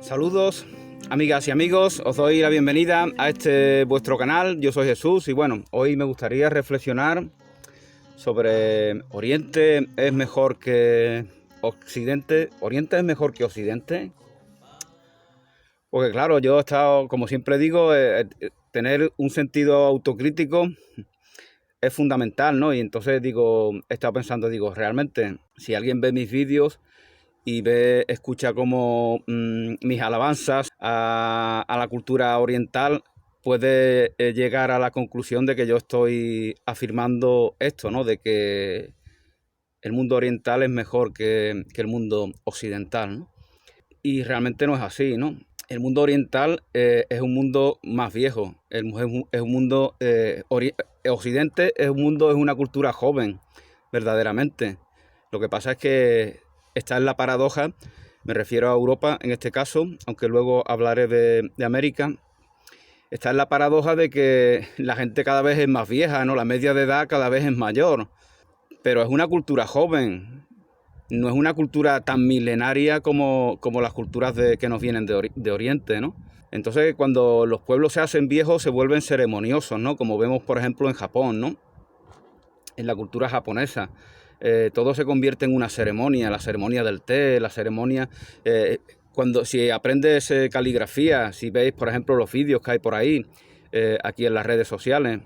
Saludos, amigas y amigos, os doy la bienvenida a este vuestro canal. Yo soy Jesús y bueno, hoy me gustaría reflexionar sobre Oriente es mejor que Occidente. ¿Oriente es mejor que Occidente? Porque claro, yo he estado, como siempre digo, tener un sentido autocrítico es fundamental, ¿no? Y entonces digo, he estado pensando, realmente, si alguien ve mis vídeos y escucha como mis alabanzas a la cultura oriental, puede llegar a la conclusión de que yo estoy afirmando esto, ¿no? De que el mundo oriental es mejor que el mundo occidental, ¿no? Y realmente no es así, ¿no? El mundo oriental es un mundo más viejo, es un mundo, Occidente es un mundo, es una cultura joven, verdaderamente. Lo que pasa es que está en la paradoja, me refiero a Europa en este caso, aunque luego hablaré de América, está en la paradoja de que la gente cada vez es más vieja, ¿no? La media de edad cada vez es mayor, pero es una cultura joven. No es una cultura tan milenaria como las culturas que nos vienen de Oriente, ¿no? Entonces, cuando los pueblos se hacen viejos, se vuelven ceremoniosos, ¿no? Como vemos, por ejemplo, en Japón, ¿no? En la cultura japonesa. Todo se convierte en una ceremonia, la ceremonia del té, la ceremonia... si aprendes caligrafía, si veis, por ejemplo, los vídeos que hay por ahí, aquí en las redes sociales,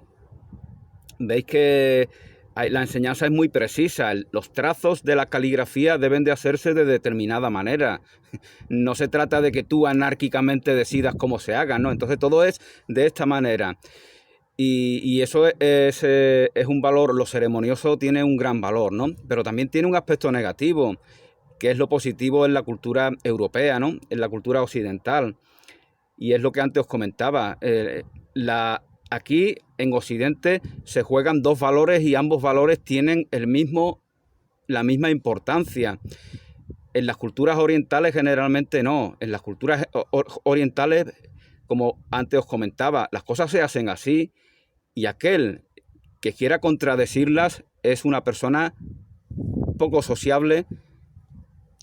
veis que la enseñanza es muy precisa. Los trazos de la caligrafía deben de hacerse de determinada manera. No se trata de que tú anárquicamente decidas cómo se haga, ¿no? Entonces todo es de esta manera. Y eso es un valor, lo ceremonioso tiene un gran valor, ¿no? Pero también tiene un aspecto negativo, que es lo positivo en la cultura europea, ¿no? En la cultura occidental. Y es lo que antes os comentaba. Aquí en Occidente se juegan dos valores y ambos valores tienen la misma importancia. En las culturas orientales generalmente no. En las culturas orientales, como antes os comentaba, las cosas se hacen así y aquel que quiera contradecirlas es una persona poco sociable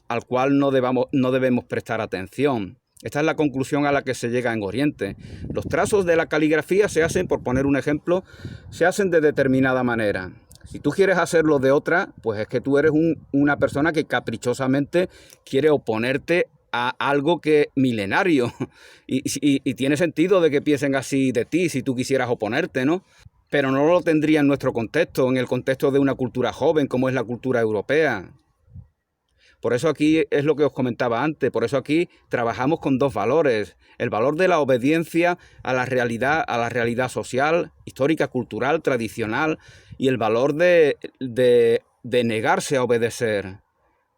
al cual no debemos prestar atención. Esta es la conclusión a la que se llega en Oriente. Los trazos de la caligrafía se hacen, por poner un ejemplo, se hacen de determinada manera. Si tú quieres hacerlo de otra, pues es que tú eres una persona que caprichosamente quiere oponerte a algo que milenario. Y tiene sentido de que piensen así de ti si tú quisieras oponerte, ¿no? Pero no lo tendría en nuestro contexto, en el contexto de una cultura joven como es la cultura europea. Por eso aquí es lo que os comentaba antes, por eso aquí trabajamos con dos valores. El valor de la obediencia a la realidad social, histórica, cultural, tradicional, y el valor de negarse a obedecer.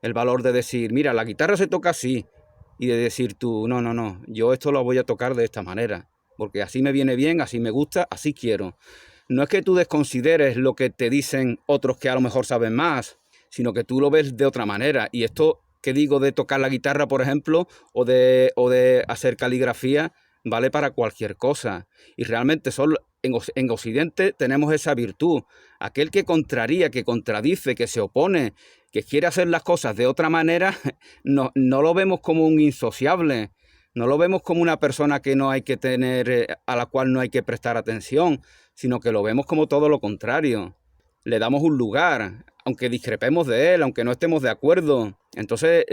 El valor de decir, mira, la guitarra se toca así, y de decir tú, no, yo esto lo voy a tocar de esta manera, porque así me viene bien, así me gusta, así quiero. No es que tú desconsideres lo que te dicen otros que a lo mejor saben más, sino que tú lo ves de otra manera. Y esto que digo de tocar la guitarra, por ejemplo, o de hacer caligrafía, vale para cualquier cosa. Y realmente en Occidente tenemos esa virtud. Aquel que contraría, que contradice, que se opone, que quiere hacer las cosas de otra manera, no lo vemos como un insociable. No lo vemos como una persona que no hay que tener, a la cual no hay que prestar atención, sino que lo vemos como todo lo contrario. Le damos un lugar, aunque discrepemos de él, aunque no estemos de acuerdo. Entonces,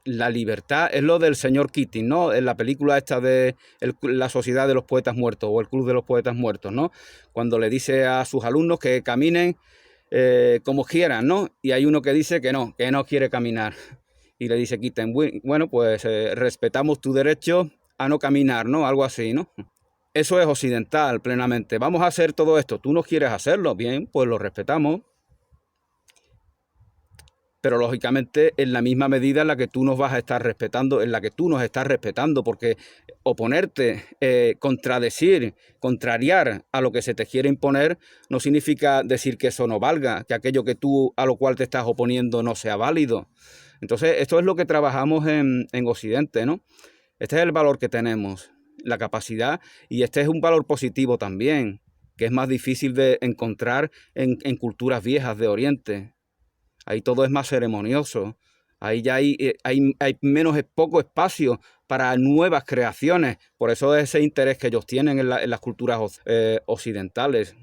la libertad es lo del señor Keating, ¿no? En la película esta de la Sociedad de los Poetas Muertos o el Club de los Poetas Muertos, ¿no? Cuando le dice a sus alumnos que caminen como quieran, ¿no? Y hay uno que dice que no quiere caminar. Y le dice Keating, bueno, pues respetamos tu derecho a no caminar, ¿no? Algo así, ¿no? Eso es occidental plenamente. Vamos a hacer todo esto. Tú no quieres hacerlo, bien, pues lo respetamos. Pero lógicamente en la misma medida en la que tú nos vas a estar respetando, en la que tú nos estás respetando, porque oponerte, contradecir, contrariar a lo que se te quiere imponer, no significa decir que eso no valga, que aquello que tú a lo cual te estás oponiendo no sea válido. Entonces, esto es lo que trabajamos en Occidente, ¿no? Este es el valor que tenemos, la capacidad, y este es un valor positivo también, que es más difícil de encontrar en culturas viejas de Oriente. Ahí todo es más ceremonioso. Ahí ya hay poco espacio para nuevas creaciones. Por eso ese interés que ellos tienen en las culturas occidentales.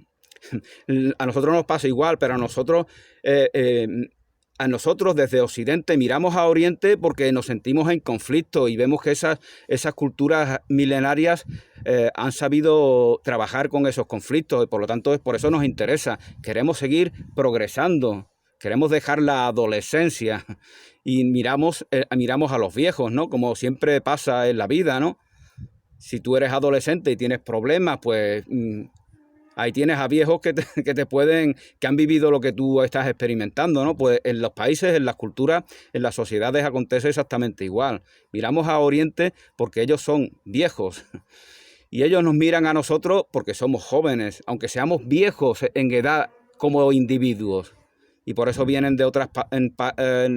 A nosotros nos pasa igual, pero a nosotros desde Occidente miramos a Oriente porque nos sentimos en conflicto y vemos que esas culturas milenarias han sabido trabajar con esos conflictos y por lo tanto por eso nos interesa. Queremos seguir progresando, queremos dejar la adolescencia y miramos a los viejos, ¿no? Como siempre pasa en la vida, ¿no? Si tú eres adolescente y tienes problemas, pues ahí tienes a viejos que han vivido lo que tú estás experimentando, ¿no? Pues en los países, en las culturas, en las sociedades acontece exactamente igual. Miramos a Oriente porque ellos son viejos y ellos nos miran a nosotros porque somos jóvenes, aunque seamos viejos en edad como individuos. Y por eso vienen de otros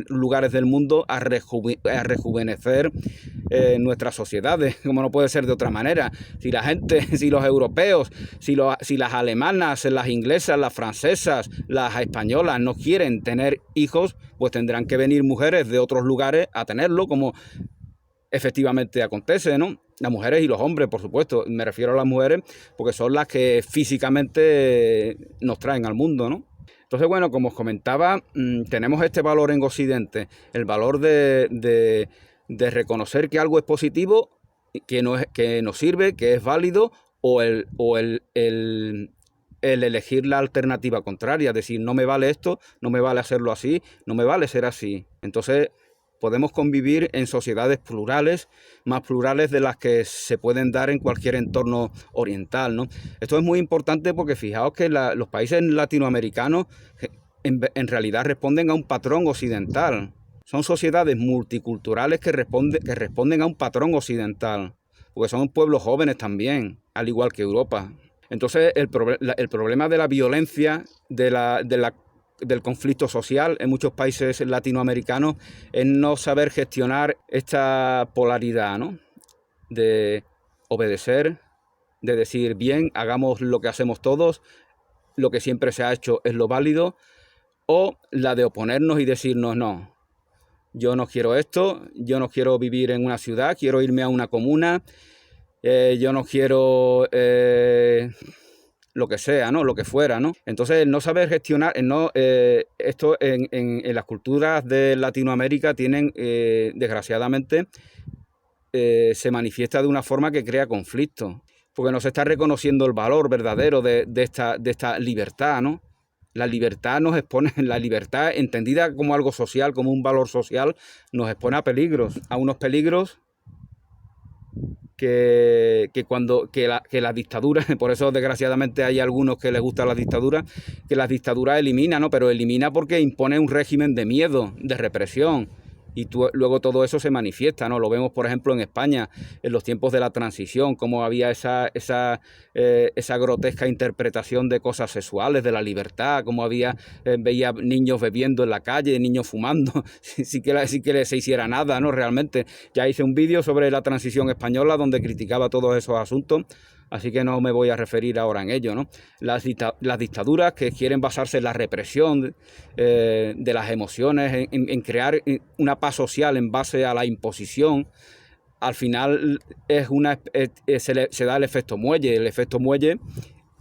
lugares del mundo a rejuvenecer nuestras sociedades, como no puede ser de otra manera. Si la gente, si los europeos, si las alemanas, las inglesas, las francesas, las españolas no quieren tener hijos, pues tendrán que venir mujeres de otros lugares a tenerlo, como efectivamente acontece, ¿no? Las mujeres y los hombres, por supuesto. Me refiero a las mujeres porque son las que físicamente nos traen al mundo, ¿no? Entonces, bueno, como os comentaba, tenemos este valor en Occidente, el valor de reconocer que algo es positivo, que nos sirve, que es válido, o el elegir la alternativa contraria, decir, no me vale esto, no me vale hacerlo así, no me vale ser así. Entonces, podemos convivir en sociedades plurales, más plurales de las que se pueden dar en cualquier entorno oriental, ¿no? Esto es muy importante porque fijaos que los países latinoamericanos en realidad responden a un patrón occidental. Son sociedades multiculturales que responden a un patrón occidental, porque son pueblos jóvenes también, al igual que Europa. Entonces el problema de la violencia, del conflicto social en muchos países latinoamericanos es no saber gestionar esta polaridad, ¿no? De obedecer, de decir, bien, hagamos lo que hacemos todos, lo que siempre se ha hecho es lo válido, o la de oponernos y decirnos, no, yo no quiero esto, yo no quiero vivir en una ciudad, quiero irme a una comuna, yo no quiero lo que sea, ¿no? Lo que fuera, ¿no? Entonces, no saber gestionar, esto en las culturas de Latinoamérica tienen, desgraciadamente, se manifiesta de una forma que crea conflicto, porque no se está reconociendo el valor verdadero de esta libertad, ¿no? La libertad la libertad entendida como algo social, como un valor social, nos expone a unos peligros que las dictaduras, por eso desgraciadamente hay algunos que les gusta la dictadura, que las dictaduras eliminan, ¿no? Pero elimina porque impone un régimen de miedo, de represión. Y luego todo eso se manifiesta, ¿no? Lo vemos, por ejemplo, en España, en los tiempos de la transición, cómo había esa grotesca interpretación de cosas sexuales, de la libertad, cómo veía niños bebiendo en la calle, niños fumando, sin que se hiciera nada, ¿no? Realmente. Ya hice un vídeo sobre la transición española donde criticaba todos esos asuntos, así que no me voy a referir ahora en ello, ¿no? Las dictaduras que quieren basarse en la represión de las emociones, en crear una paz social en base a la imposición, al final se da el efecto muelle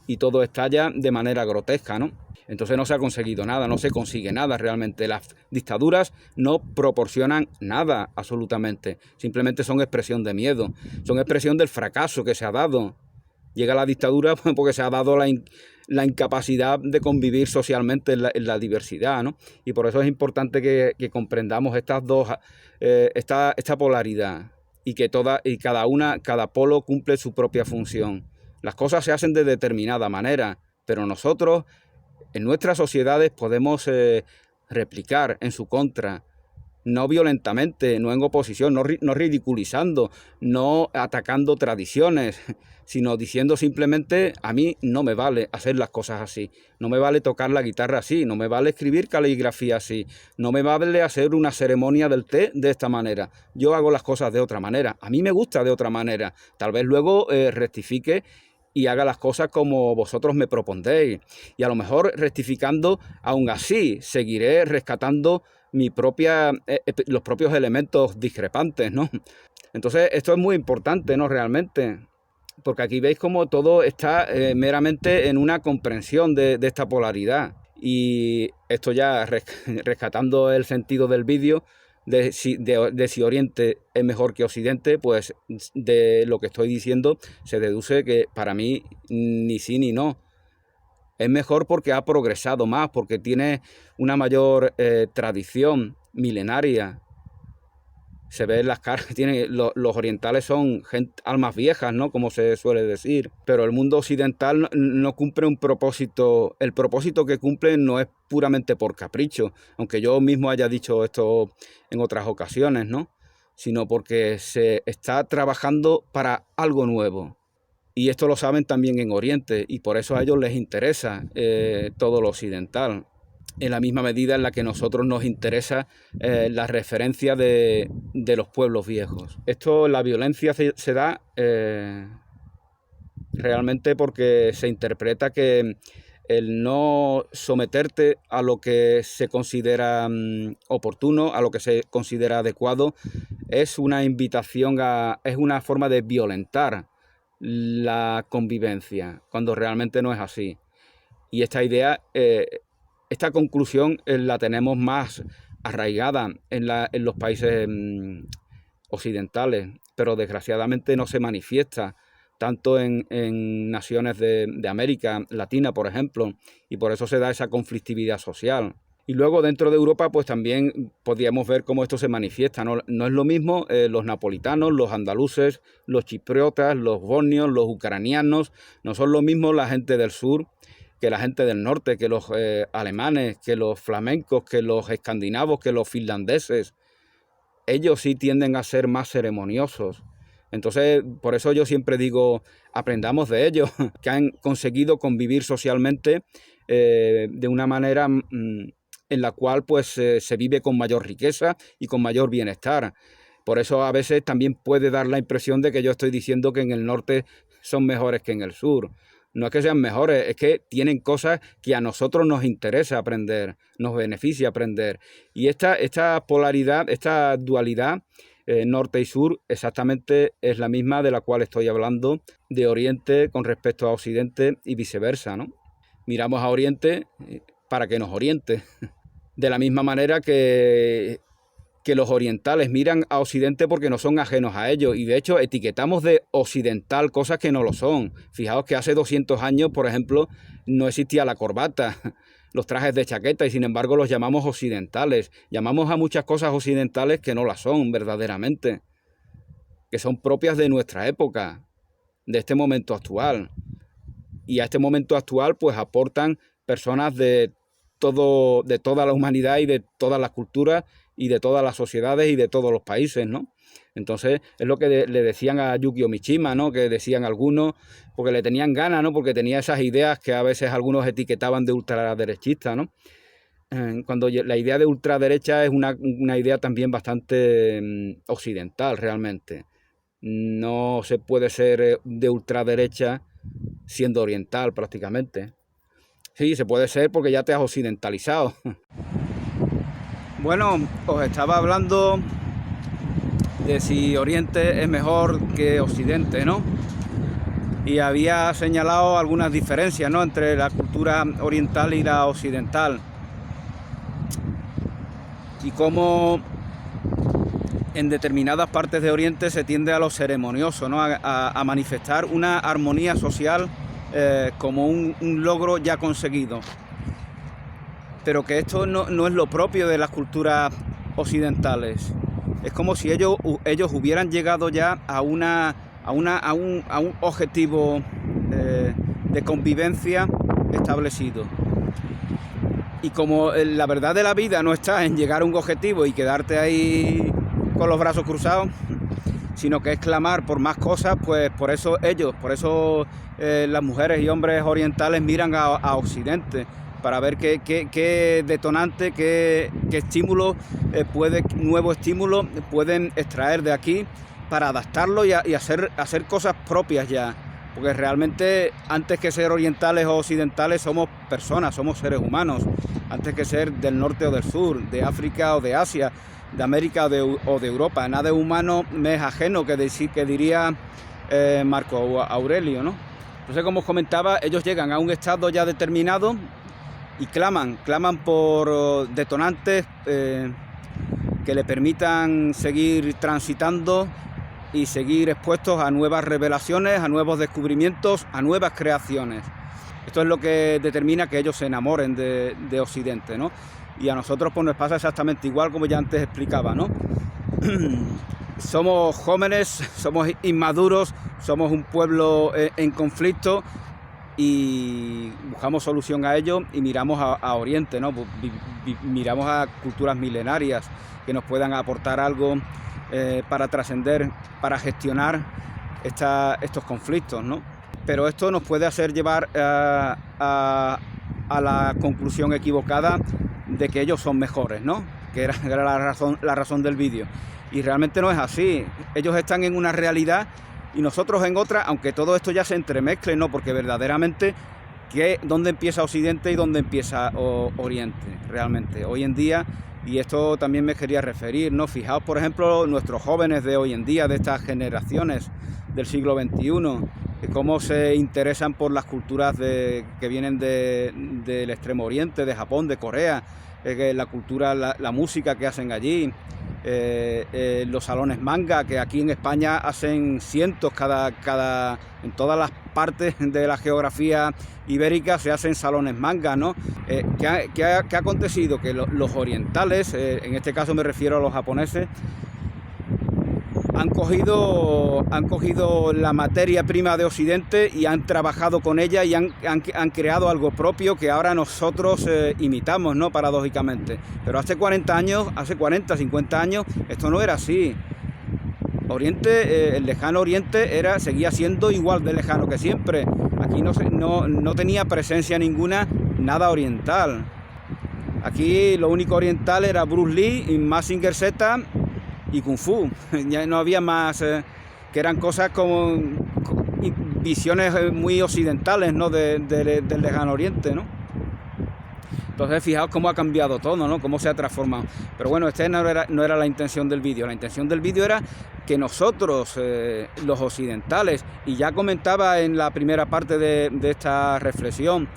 y todo estalla de manera grotesca, ¿no? Entonces no se ha conseguido nada, no se consigue nada realmente. Las dictaduras no proporcionan nada absolutamente, simplemente son expresión de miedo, son expresión del fracaso que se ha dado. Llega la dictadura porque se ha dado la incapacidad de convivir socialmente en la diversidad, ¿no? Y por eso es importante que comprendamos esta polaridad y que cada polo cumple su propia función. Las cosas se hacen de determinada manera, pero nosotros en nuestras sociedades podemos replicar en su contra, no violentamente, no en oposición, no ridiculizando, no atacando tradiciones, sino diciendo simplemente, a mí no me vale hacer las cosas así, no me vale tocar la guitarra así, no me vale escribir caligrafía así, no me vale hacer una ceremonia del té de esta manera, yo hago las cosas de otra manera, a mí me gusta de otra manera, tal vez luego rectifique y haga las cosas como vosotros me propondéis, y a lo mejor rectificando, aún así, seguiré rescatando los propios elementos discrepantes, ¿no? Entonces, esto es muy importante, ¿no? Realmente, porque aquí veis como todo está meramente en una comprensión de esta polaridad. Y esto ya rescatando el sentido del vídeo, de si Oriente es mejor que Occidente, pues de lo que estoy diciendo se deduce que para mí ni sí ni no. Es mejor porque ha progresado más, porque tiene una mayor tradición milenaria. Se ve en las caras que tienen, los orientales son almas viejas, ¿no? Como se suele decir. Pero el mundo occidental no cumple un propósito. El propósito que cumple no es puramente por capricho, aunque yo mismo haya dicho esto en otras ocasiones, ¿no? Sino porque se está trabajando para algo nuevo. Y esto lo saben también en Oriente, y por eso a ellos les interesa todo lo occidental, en la misma medida en la que a nosotros nos interesa la referencia de los pueblos viejos. La violencia se da realmente porque se interpreta que el no someterte a lo que se considera oportuno, a lo que se considera adecuado, es una invitación es una forma de violentar la convivencia, cuando realmente no es así. Y esta idea, esta conclusión la tenemos más arraigada en los países occidentales, pero desgraciadamente no se manifiesta tanto en naciones de América Latina, por ejemplo, y por eso se da esa conflictividad social. Y luego dentro de Europa pues también podríamos ver cómo esto se manifiesta, ¿no? No es lo mismo los napolitanos, los andaluces, los chipriotas, los bosnios, los ucranianos, no son lo mismo la gente del sur que la gente del norte, que los alemanes, que los flamencos, que los escandinavos, que los finlandeses. Ellos sí tienden a ser más ceremoniosos. Entonces, por eso yo siempre digo, aprendamos de ellos, que han conseguido convivir socialmente de una manera en la cual pues se vive con mayor riqueza y con mayor bienestar. Por eso a veces también puede dar la impresión de que yo estoy diciendo que en el norte son mejores que en el sur. No es que sean mejores, es que tienen cosas que a nosotros nos interesa aprender, nos beneficia aprender. Y esta polaridad, esta dualidad norte y sur, exactamente es la misma de la cual estoy hablando, de Oriente con respecto a Occidente y viceversa, ¿no? Miramos a Oriente para que nos oriente. De la misma manera que los orientales miran a Occidente porque no son ajenos a ellos, y de hecho etiquetamos de occidental cosas que no lo son. Fijaos que hace 200 años, por ejemplo, no existía la corbata, los trajes de chaqueta, y sin embargo los llamamos occidentales. Llamamos a muchas cosas occidentales que no las son verdaderamente, que son propias de nuestra época, de este momento actual. Y a este momento actual pues aportan personas de toda la humanidad y de todas las culturas y de todas las sociedades y de todos los países, ¿no? Entonces es lo que le decían a Yukio Mishima, ¿no? Que decían algunos, porque le tenían ganas, ¿no? Porque tenía esas ideas que a veces algunos etiquetaban de ultraderechista, ¿no? Cuando la idea de ultraderecha es una idea también bastante occidental realmente. No se puede ser de ultraderecha siendo oriental prácticamente. Sí, se puede ser porque ya te has occidentalizado. Bueno, os estaba hablando de si Oriente es mejor que Occidente, ¿no? Y había señalado algunas diferencias, ¿no?, entre la cultura oriental y la occidental. Y cómo en determinadas partes de Oriente se tiende a lo ceremonioso, ¿no?, a manifestar una armonía social como un logro ya conseguido. Pero que esto no es lo propio de las culturas occidentales. Es como si ellos hubieran llegado ya a un objetivo de convivencia establecido. Y como la verdad de la vida no está en llegar a un objetivo y quedarte ahí con los brazos cruzados, sino que es clamar por más cosas, pues por eso las mujeres y hombres orientales miran a Occidente para ver qué detonante, qué estímulo nuevo estímulo pueden extraer de aquí para adaptarlo y hacer cosas propias ya. Porque realmente antes que ser orientales o occidentales somos personas, somos seres humanos. Antes que ser del norte o del sur, de África o de Asia, América o de Europa. Nada humano me es ajeno, que diría Marco Aurelio, ¿no? Entonces, como os comentaba, ellos llegan a un estado ya determinado y claman por detonantes que le permitan seguir transitando y seguir expuestos a nuevas revelaciones, a nuevos descubrimientos, a nuevas creaciones. Esto es lo que determina que ellos se enamoren de Occidente, ¿no? Y a nosotros pues nos pasa exactamente igual, como ya antes explicaba, ¿no? Somos jóvenes, somos inmaduros, somos un pueblo en conflicto y buscamos solución a ello y miramos a Oriente, ¿no? Miramos a culturas milenarias que nos puedan aportar algo para trascender, para gestionar estos conflictos, ¿no? Pero esto nos puede hacer llevar a la conclusión equivocada de que ellos son mejores, ¿no? Que era la razón del vídeo. Y realmente no es así. Ellos están en una realidad y nosotros en otra, aunque todo esto ya se entremezcle, ¿no? Porque verdaderamente, ¿dónde empieza Occidente y dónde empieza Oriente? Realmente, hoy en día, y esto también me quería referir, ¿no? Fijaos, por ejemplo, nuestros jóvenes de hoy en día, de estas generaciones del siglo XXI, cómo se interesan por las culturas que vienen del Extremo Oriente, de Japón, de Corea, la cultura, la música que hacen allí, los salones manga, que aquí en España hacen cientos en todas las partes de la geografía ibérica se hacen salones manga, ¿no? ¿Qué ha acontecido? Que los orientales, en este caso me refiero a los japoneses, han cogido la materia prima de Occidente y han trabajado con ella y han creado algo propio que ahora nosotros imitamos, ¿no? Paradójicamente. Pero hace 40, 50 años, esto no era así. Oriente, el lejano Oriente seguía siendo igual de lejano que siempre. Aquí no tenía presencia ninguna nada oriental. Aquí lo único oriental era Bruce Lee, Mazinger Z y Kung Fu. Ya no había más, que eran cosas como visiones muy occidentales, ¿no? del lejano Oriente, ¿no? Entonces, fijaos cómo ha cambiado todo, ¿no? Cómo se ha transformado. Pero bueno, no era la intención del vídeo. La intención del vídeo era que nosotros, los occidentales, y ya comentaba en la primera parte de esta reflexión,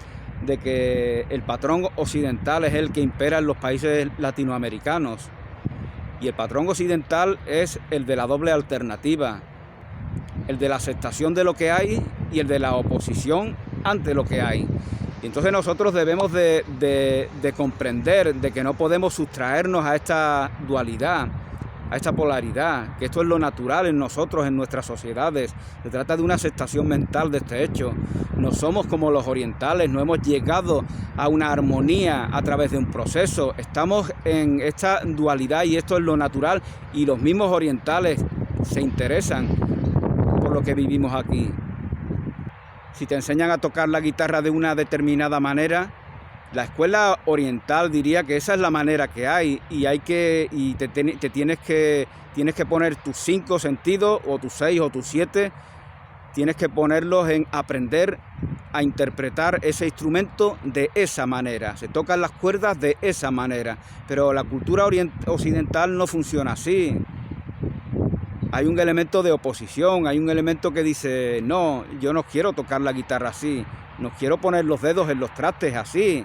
de que el patrón occidental es el que impera en los países latinoamericanos. Y el patrón occidental es el de la doble alternativa, el de la aceptación de lo que hay y el de la oposición ante lo que hay. Y entonces nosotros debemos de comprender de que no podemos sustraernos a esta dualidad, a esta polaridad, que esto es lo natural en nosotros, en nuestras sociedades. Se trata de una aceptación mental de este hecho. No somos como los orientales, no hemos llegado a una armonía a través de un proceso. Estamos en esta dualidad y esto es lo natural, y los mismos orientales se interesan por lo que vivimos aquí. Si te enseñan a tocar la guitarra de una determinada manera, la escuela oriental diría que esa es la manera que hay y tienes que poner tus 5 sentidos o tus 6 o tus 7, tienes que ponerlos en aprender a interpretar ese instrumento de esa manera. Se tocan las cuerdas de esa manera, pero la cultura occidental no funciona así. Hay un elemento de oposición, hay un elemento que dice, no, yo no quiero tocar la guitarra así, no quiero poner los dedos en los trastes así,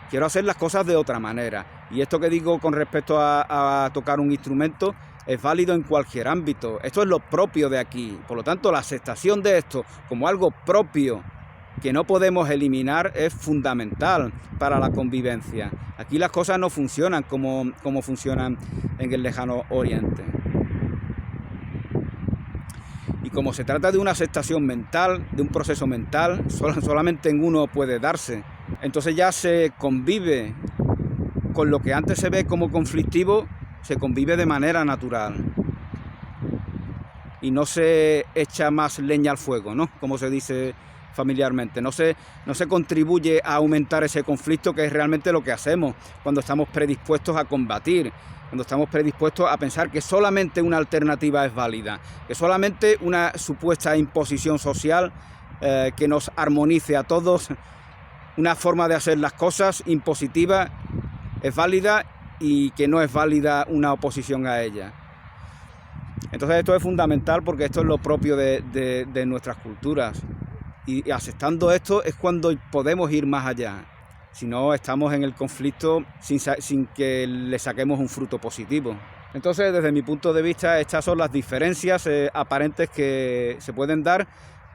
quiero hacer las cosas de otra manera. Y esto que digo con respecto a tocar un instrumento es válido en cualquier ámbito. Esto es lo propio de aquí. Por lo tanto, la aceptación de esto como algo propio que no podemos eliminar es fundamental para la convivencia. Aquí las cosas no funcionan como funcionan en el lejano Oriente. Y como se trata de una aceptación mental, de un proceso mental, solamente en uno puede darse. Entonces ya se convive con lo que antes se ve como conflictivo, se convive de manera natural. Y no se echa más leña al fuego, ¿no? Como se dice familiarmente. No se contribuye a aumentar ese conflicto, que es realmente lo que hacemos cuando estamos predispuestos a combatir, cuando estamos predispuestos a pensar que solamente una alternativa es válida, que solamente una supuesta imposición social que nos armonice a todos, una forma de hacer las cosas impositiva es válida y que no es válida una oposición a ella. Entonces esto es fundamental porque esto es lo propio de nuestras culturas, y aceptando esto es cuando podemos ir más allá. Si no, estamos en el conflicto sin que le saquemos un fruto positivo. Entonces, desde mi punto de vista, estas son las diferencias aparentes que se pueden dar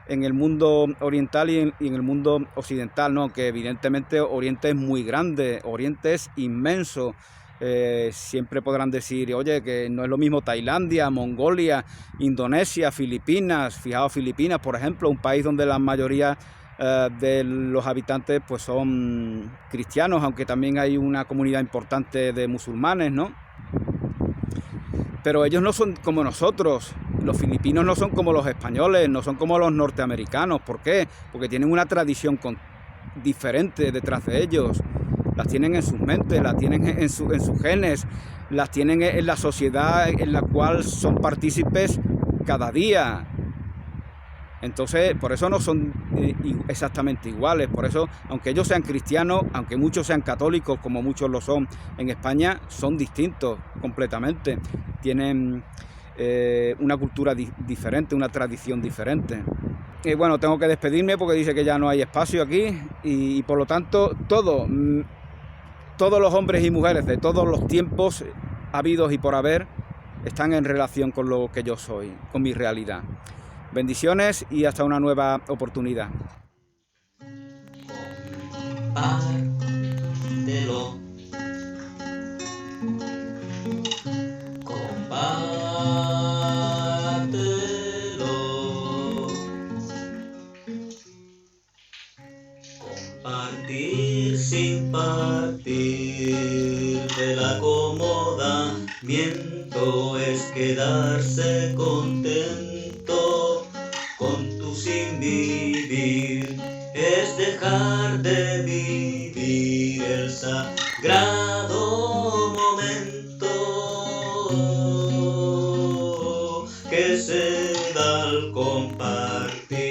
en el mundo oriental y en el mundo occidental, ¿no? Que evidentemente Oriente es muy grande, Oriente es inmenso. Siempre podrán decir, oye, que no es lo mismo Tailandia, Mongolia, Indonesia, Filipinas. Fijaos, Filipinas, por ejemplo, un país donde la mayoría de los habitantes pues son cristianos, aunque también hay una comunidad importante de musulmanes, ¿no? Pero ellos no son como nosotros. Los filipinos no son como los españoles, no son como los norteamericanos. ¿Por qué? Porque tienen una tradición diferente detrás de ellos. Las tienen en sus mentes, las tienen en sus genes, las tienen en la sociedad en la cual son partícipes cada día. Entonces, por eso no son exactamente iguales. Por eso, aunque ellos sean cristianos, aunque muchos sean católicos, como muchos lo son en España, son distintos completamente. Tienen una cultura diferente, una tradición diferente. Y bueno, tengo que despedirme porque dice que ya no hay espacio aquí y por lo tanto todos los hombres y mujeres de todos los tiempos habidos y por haber están en relación con lo que yo soy, con mi realidad. Bendiciones y hasta una nueva oportunidad. Compártelo. Compártelo. Compartir sin partir del acomodamiento es quedarse contento con tu sin vivir, es dejar de vivir el sagrado momento que se da al compartir.